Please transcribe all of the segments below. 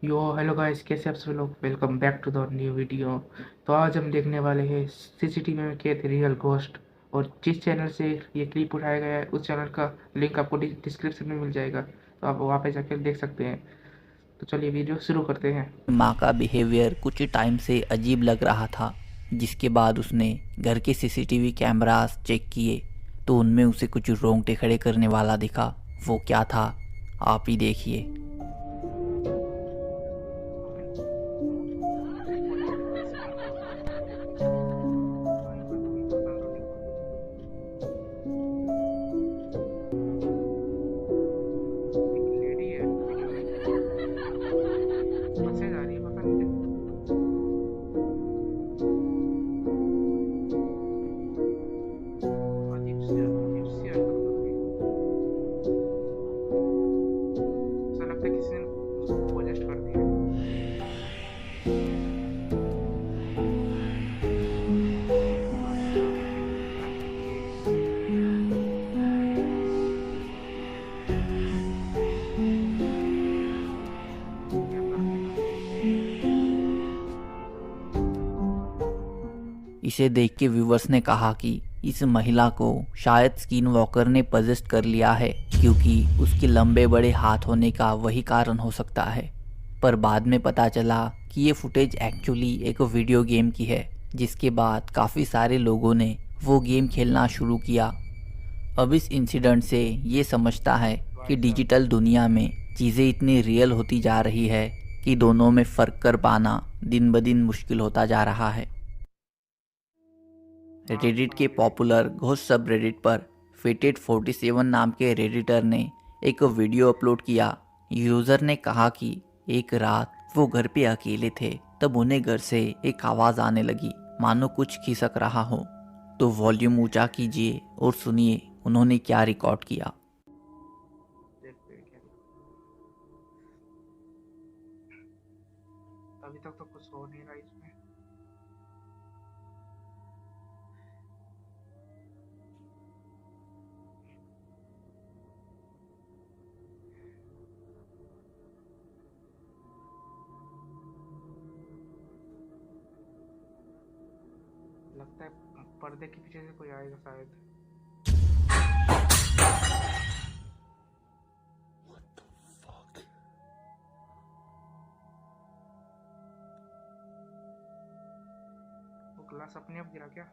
यो hello guys, कैसे आप सभी लोग। Welcome back to the new video. तो आज हम देखने वाले हैं सीसीटीवी में कैद रियल घोस्ट। और जिस चैनल से ये क्लिप उठाया गया है उस चैनल का लिंक आपको डिस्क्रिप्शन में मिल जाएगा, तो आप वहाँ पे जाकर देख सकते हैं। तो चलिए वीडियो शुरू करते हैं। माँ का बिहेवियर कुछ टाइम से अजीब लग रहा था। जिसके बाद उसने घर के सीसीटीवी कैमरास चेक किए तो उनमें उसे कुछ रोंगटे खड़े करने वाला दिखा। वो क्या था, आप ही देखिए। लेडी है वीडियो में, बसें जा रही है पता नहीं। अजीब सी हरकत कर रही है। ऐसा लगता है किसी ने उसको पोजेस्ट कर दिया है। अच्छा, क्या कर रही है। इसे देख के व्यूवर्स ने कहा कि इस महिला को शायद स्किन वॉकर ने पजेस्ट कर लिया है, क्योंकि उसके लंबे बड़े हाथ होने का वही कारण हो सकता है। पर बाद में पता चला कि ये फुटेज एक्चुअली एक वीडियो गेम की है, जिसके बाद काफ़ी सारे लोगों ने वो गेम खेलना शुरू किया। अब इस इंसिडेंट से ये समझता है कि भाई साहब, डिजिटल दुनिया में चीज़ें इतनी रियल होती जा रही है कि दोनों में फ़र्क कर पाना दिन ब दिन मुश्किल होता जा रहा है। हाँ रेडिट के हाँ ये पॉपुलर घोस्ट सब रेडिट पर फेटेड47 नाम के रेडिटर ने एक वीडियो अपलोड किया। यूज़र ने कहा कि एक रात वो घर पे अकेले थे, तब उन्हें घर से एक आवाज़ आने लगी, मानो कुछ खिसक रहा हो। तो वॉल्यूम ऊंचा कीजिए और सुनिए उन्होंने क्या रिकॉर्ड किया। देखते हैं क्या। अभी तक तो कुछ हो नहीं रहा इसमें। लगता है पर्दे के पीछे से कोई आएगा शायद। वो ग्लास अपने आप गिरा क्या।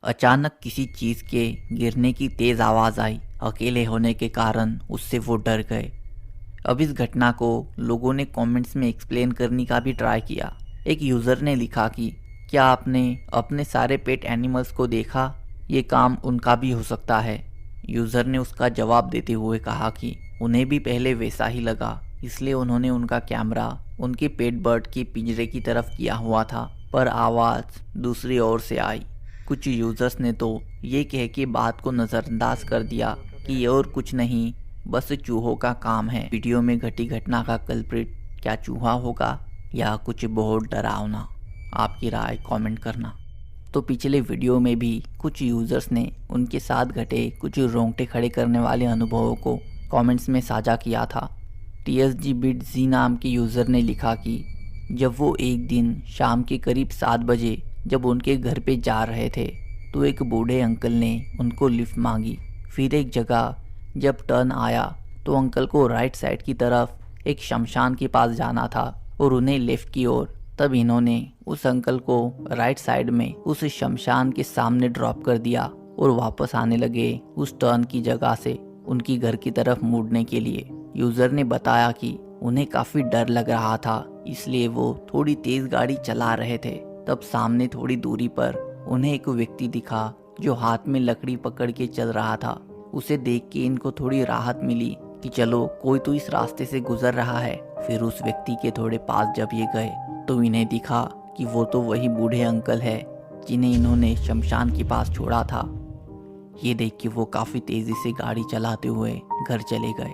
अचानक किसी चीज़ के गिरने की तेज़ आवाज़ आई। अकेले होने के कारण उससे वो डर गए। अब इस घटना को लोगों ने कमेंट्स में एक्सप्लेन करने का भी ट्राई किया। एक यूज़र ने लिखा कि क्या आपने अपने सारे पेट एनिमल्स को देखा, ये काम उनका भी हो सकता है। यूज़र ने उसका जवाब देते हुए कहा कि उन्हें भी पहले वैसा ही लगा, इसलिए उन्होंने उनका कैमरा उनके पेट बर्ड के पिंजरे की तरफ किया हुआ था, पर आवाज़ दूसरी ओर से आई। कुछ यूज़र्स ने तो ये कह के बात को नज़रअंदाज कर दिया कि ये और कुछ नहीं, बस चूहों का काम है। वीडियो में घटी घटना का कल्प्रिट क्या चूहा होगा या कुछ बहुत डरावना? आपकी राय कमेंट करना। तो पिछले वीडियो में भी कुछ यूज़र्स ने उनके साथ घटे कुछ रोंगटे खड़े करने वाले अनुभवों को कमेंट्स में साझा किया था। TSG बिट जी नाम के यूज़र ने लिखा कि जब वो एक दिन शाम के करीब 7 बजे जब उनके घर पे जा रहे थे, तो एक बूढ़े अंकल ने उनको लिफ्ट मांगी। फिर एक जगह जब टर्न आया तो अंकल को राइट साइड की तरफ एक शमशान के पास जाना था और उन्हें लेफ्ट की ओर। तब इन्होंने उस अंकल को राइट साइड में उस शमशान के सामने ड्रॉप कर दिया और वापस आने लगे उस टर्न की जगह से उनकी घर की तरफ मुड़ने के लिए। यूज़र ने बताया कि उन्हें काफ़ी डर लग रहा था, इसलिए वो थोड़ी तेज़ गाड़ी चला रहे थे। तब सामने थोड़ी दूरी पर उन्हें एक व्यक्ति दिखा जो हाथ में लकड़ी पकड़ के चल रहा था। उसे देख के इनको थोड़ी राहत मिली कि चलो कोई तो इस रास्ते से गुजर रहा है। फिर उस व्यक्ति के थोड़े पास जब ये गए तो इन्हें दिखा कि वो तो वही बूढ़े अंकल है जिन्हें इन्होंने शमशान के पास छोड़ा था। ये देख के वो काफ़ी तेज़ी से गाड़ी चलाते हुए घर चले गए।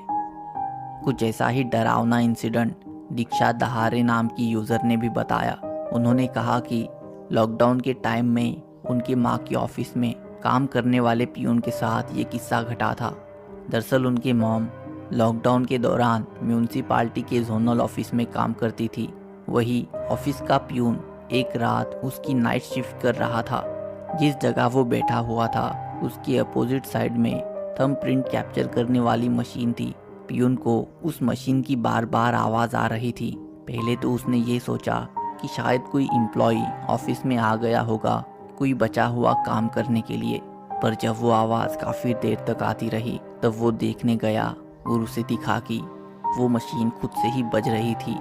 कुछ ऐसा ही डरावना इंसिडेंट दीक्षा दहारे नाम की यूज़र ने भी बताया। उन्होंने कहा कि लॉकडाउन के टाइम में उनकी माँ के ऑफिस में काम करने वाले पियून के साथ ये किस्सा घटा था। दरअसल उनकी मॉम लॉकडाउन के दौरान म्यूनसिपालिटी के जोनल ऑफिस में काम करती थी। वही ऑफिस का पियून एक रात उसकी नाइट शिफ्ट कर रहा था। जिस जगह वो बैठा हुआ था उसके अपोजिट साइड में थंब प्रिंट कैप्चर करने वाली मशीन थी। पियून को उस मशीन की बार बार आवाज़ आ रही थी। पहले तो उसने ये सोचा कि शायद कोई एम्प्लॉई ऑफिस में आ गया होगा कोई बचा हुआ काम करने के लिए, पर जब वो आवाज़ काफ़ी देर तक आती रही तब वो देखने गया और उसे दिखा कि वो मशीन खुद से ही बज रही थी,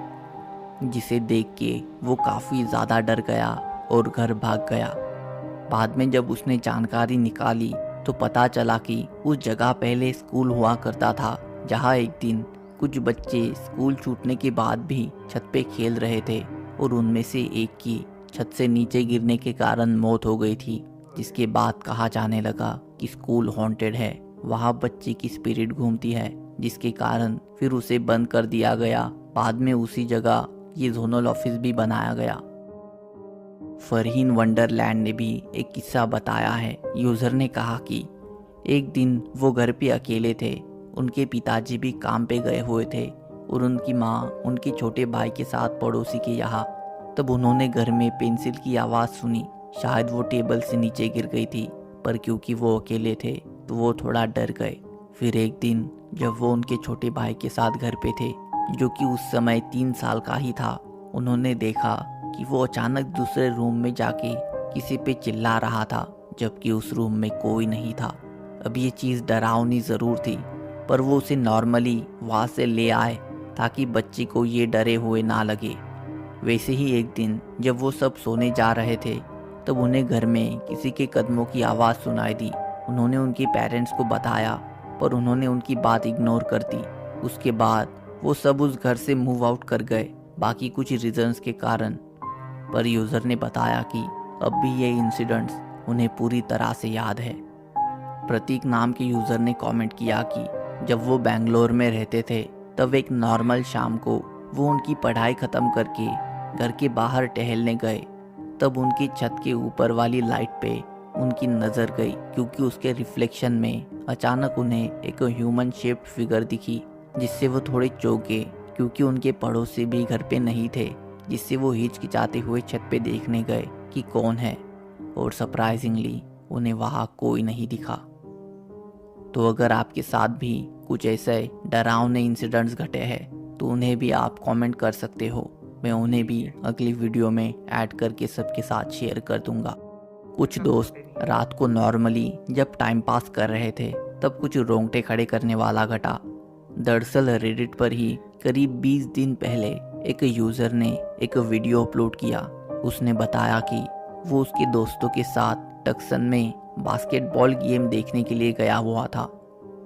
जिसे देख के वो काफ़ी ज़्यादा डर गया और घर भाग गया। बाद में जब उसने जानकारी निकाली तो पता चला कि उस जगह पहले स्कूल हुआ करता था, जहाँ एक दिन कुछ बच्चे स्कूल छूटने के बाद भी छत पे खेल रहे थे और उनमें से एक की छत से नीचे गिरने के कारण मौत हो गई थी, जिसके बाद कहा जाने लगा कि स्कूल हॉन्टेड है, वहाँ बच्चे की स्पिरिट घूमती है, जिसके कारण फिर उसे बंद कर दिया गया। बाद में उसी जगह ये जोनल ऑफिस भी बनाया गया। फरहीन वंडरलैंड ने भी एक किस्सा बताया है। यूज़र ने कहा कि एक दिन वो घर पे अकेले थे, उनके पिताजी भी काम पे गए हुए थे और उनकी माँ उनके छोटे भाई के साथ पड़ोसी के यहाँ। तब उन्होंने घर में पेंसिल की आवाज़ सुनी। शायद वो टेबल से नीचे गिर गई थी, पर क्योंकि वो अकेले थे तो वो थोड़ा डर गए। फिर एक दिन जब वो उनके छोटे भाई के साथ घर पे थे, जो कि उस समय 3 साल का ही था, उन्होंने देखा कि वो अचानक दूसरे रूम में जाके किसी पे चिल्ला रहा था, जबकि उस रूम में कोई नहीं था। अब ये चीज़ डरावनी ज़रूर थी, पर वो उसे नॉर्मली वहाँ से ले आए ताकि बच्चे को ये डरे हुए ना लगे। वैसे ही एक दिन जब वो सब सोने जा रहे थे तब उन्हें घर में किसी के कदमों की आवाज़ सुनाई दी। उन्होंने उनके पेरेंट्स को बताया, पर उन्होंने उनकी बात इग्नोर कर दी। उसके बाद वो सब उस घर से मूव आउट कर गए, बाकी कुछ रीजंस के कारण। पर यूज़र ने बताया कि अब भी ये इंसिडेंट्स उन्हें पूरी तरह से याद है। प्रतीक नाम के यूज़र ने कमेंट किया कि जब वो बेंगलोर में रहते थे तब एक नॉर्मल शाम को वो उनकी पढ़ाई ख़त्म करके घर के बाहर टहलने गए, तब उनकी छत के ऊपर वाली लाइट पे उनकी नज़र गई, क्योंकि उसके रिफ्लेक्शन में अचानक उन्हें एक ह्यूमन शेप्ड फिगर दिखी, जिससे वो थोड़े चौंके क्योंकि उनके पड़ोसी भी घर पे नहीं थे, जिससे वो हिचकिचाते हुए छत पे देखने गए कि कौन है, और सरप्राइजिंगली उन्हें वहाँ कोई नहीं दिखा। तो अगर आपके साथ भी कुछ ऐसे डरावने इंसिडेंट्स घटे हैं तो उन्हें भी आप कमेंट कर सकते हो। मैं उन्हें भी अगली वीडियो में ऐड करके सबके साथ शेयर कर दूंगा। कुछ दोस्त रात को नॉर्मली जब टाइम पास कर रहे थे तब कुछ रोंगटे खड़े करने वाला घटा। दरअसल रेडिट पर ही करीब 20 दिन पहले एक यूज़र ने एक वीडियो अपलोड किया। उसने बताया कि वो उसके दोस्तों के साथ टक्सन में बास्केटबॉल गेम देखने के लिए गया हुआ था।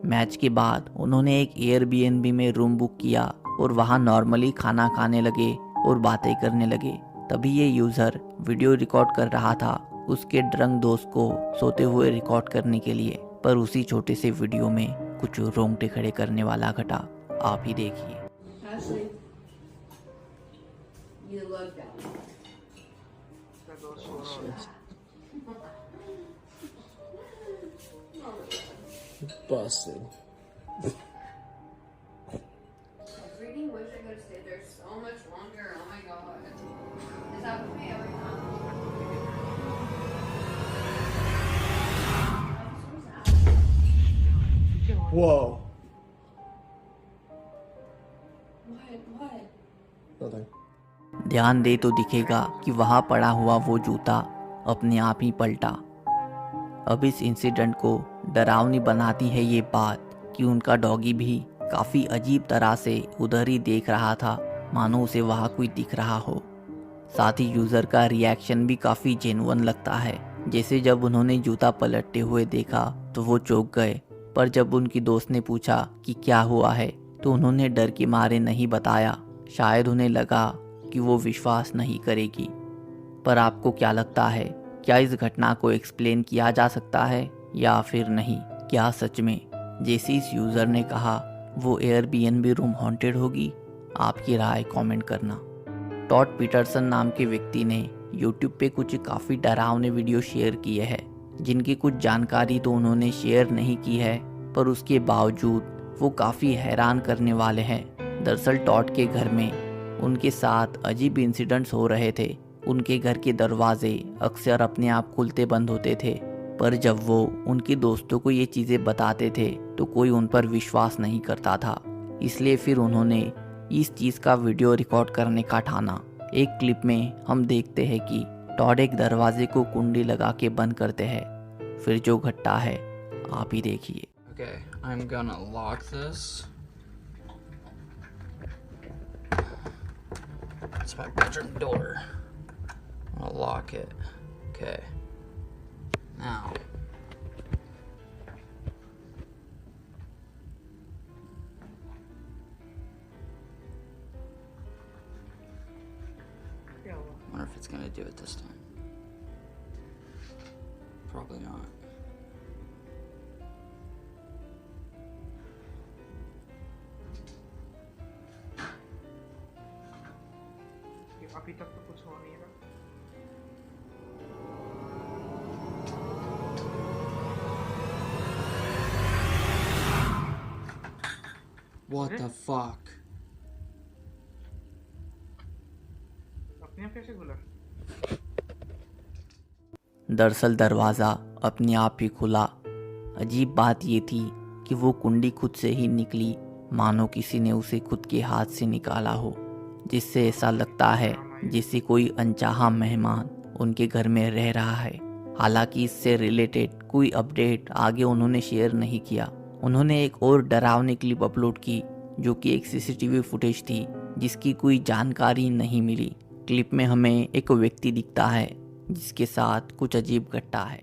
मैच के बाद उन्होंने एक एयरबीएनबी में रूम बुक किया और वहाँ नॉर्मली खाना खाने लगे और बातें करने लगे। तभी ये यूज़र वीडियो रिकॉर्ड कर रहा था उसके ड्रंक दोस्त को सोते हुए रिकॉर्ड करने के लिए, पर उसी छोटे से वीडियो में कुछ रोंगटे खड़े करने वाला घटा। आप ही देखिए। Ashley, you look that. Busted. I really wish I could have stayed there so much longer. Oh my god. Is that with me every time? Whoa. What? Nothing. ध्यान दे तो दिखेगा कि वहाँ पड़ा हुआ वो जूता अपने आप ही पलटा। अब इस इंसिडेंट को डरावनी बनाती है ये बात कि उनका डॉगी भी काफ़ी अजीब तरह से उधर ही देख रहा था, मानो उसे वहाँ कोई दिख रहा हो। साथ ही यूज़र का रिएक्शन भी काफ़ी जेन्युइन लगता है। जैसे जब उन्होंने जूता पलटते हुए देखा तो वो चौंक गए, पर जब उनकी दोस्त ने पूछा कि क्या हुआ है तो उन्होंने डर के मारे नहीं बताया। शायद उन्हें लगा कि वो विश्वास नहीं करेगी। पर आपको क्या लगता है, क्या इस घटना को एक्सप्लेन किया जा सकता है या फिर नहीं? क्या सच में जैसे इस यूज़र ने कहा वो एयरबीएनबी रूम हॉन्टेड होगी? आपकी राय कमेंट करना। टॉड पीटरसन नाम के व्यक्ति ने यूट्यूब पे कुछ काफ़ी डरावने वीडियो शेयर किए हैं, जिनकी कुछ जानकारी तो उन्होंने शेयर नहीं की है, पर उसके बावजूद वो काफ़ी हैरान करने वाले हैं। दरअसल टॉड के घर में उनके साथ अजीब इंसिडेंट्स हो रहे थे। उनके घर के दरवाजे अक्सर अपने आप खुलते बंद होते थे, पर जब वो उनके दोस्तों को ये चीज़ें बताते थे तो कोई उन पर विश्वास नहीं करता था। इसलिए फिर उन्होंने इस चीज़ का वीडियो रिकॉर्ड करने का ठाना। एक क्लिप में हम देखते हैं कि टॉड एक दरवाजे को कुंडी लगा के बंद करते हैं। फिर जो घटता है आप ही देखिए। Okay, I'm gonna lock this. It's my bedroom door. I'm gonna lock it. Okay. Now. Wonder if it's gonna do it this time. Probably not. अभी तक तो कुछ हो नहीं रहा। What the fuck? अपने आप कैसे खुला? दरअसल दरवाज़ा अपने आप ही खुला। अजीब बात ये थी कि वो कुंडी खुद से ही निकली, मानो किसी ने उसे खुद के हाथ से निकाला हो, जिससे ऐसा लगता है जैसे कोई अनचाहा मेहमान उनके घर में रह रहा है। हालांकि इससे रिलेटेड कोई अपडेट आगे उन्होंने शेयर नहीं किया। उन्होंने एक और डरावनी क्लिप अपलोड की, जो कि एक सीसीटीवी फुटेज थी जिसकी कोई जानकारी नहीं मिली। क्लिप में हमें एक व्यक्ति दिखता है जिसके साथ कुछ अजीब घटना है।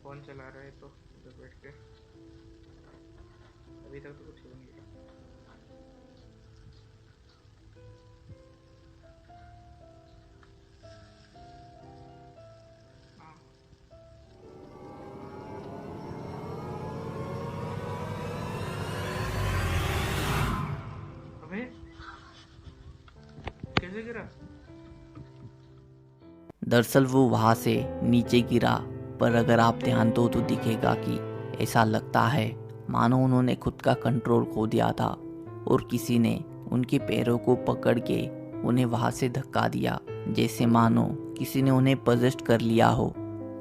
फोन चला रहे तो उधर बैठ के। अभी तक तो कुछ हो नहीं रहा। अबे कैसे गिरा? दरअसल वो वहाँ से नीचे गिरा, पर अगर आप ध्यान दो तो दिखेगा कि ऐसा लगता है मानो उन्होंने खुद का कंट्रोल खो दिया था और किसी ने उनके पैरों को पकड़ के उन्हें वहाँ से धक्का दिया, जैसे मानो किसी ने उन्हें पजेस्ट कर लिया हो।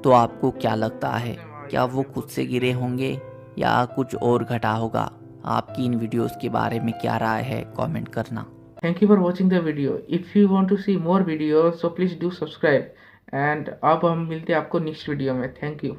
तो आपको क्या लगता है, क्या वो खुद से गिरे होंगे या कुछ और घटा होगा? आपकी इन वीडियोस के बारे में क्या राय है, कमेंट करना। Thank you for watching the video. If you want to see more videos, so please do subscribe. And अब हम मिलते हैं आपको नेक्स्ट वीडियो में। Thank you.